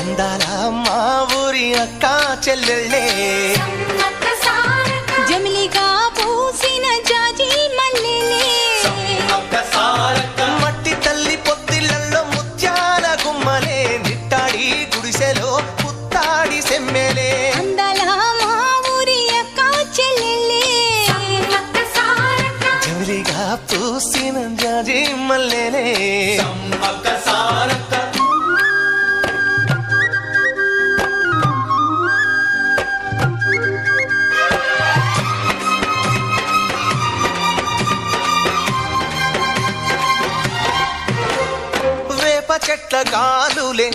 అందాల మా ఊరి అక్క చెల్లెళ్ళే జమిలిగా పూసిన జాజి మల్లెలే మట్టి తల్లి పొత్తిళ్లలో ముత్యాల గుమ్మలే నిట్టాడి గుడిసెలో పుత్తాడి సెమ్మెలే అందాల మా ఊరి అక్క చెల్లెలే జమిలిగా పూసిన జాజి మల్లెలే చెట్ల గాలులే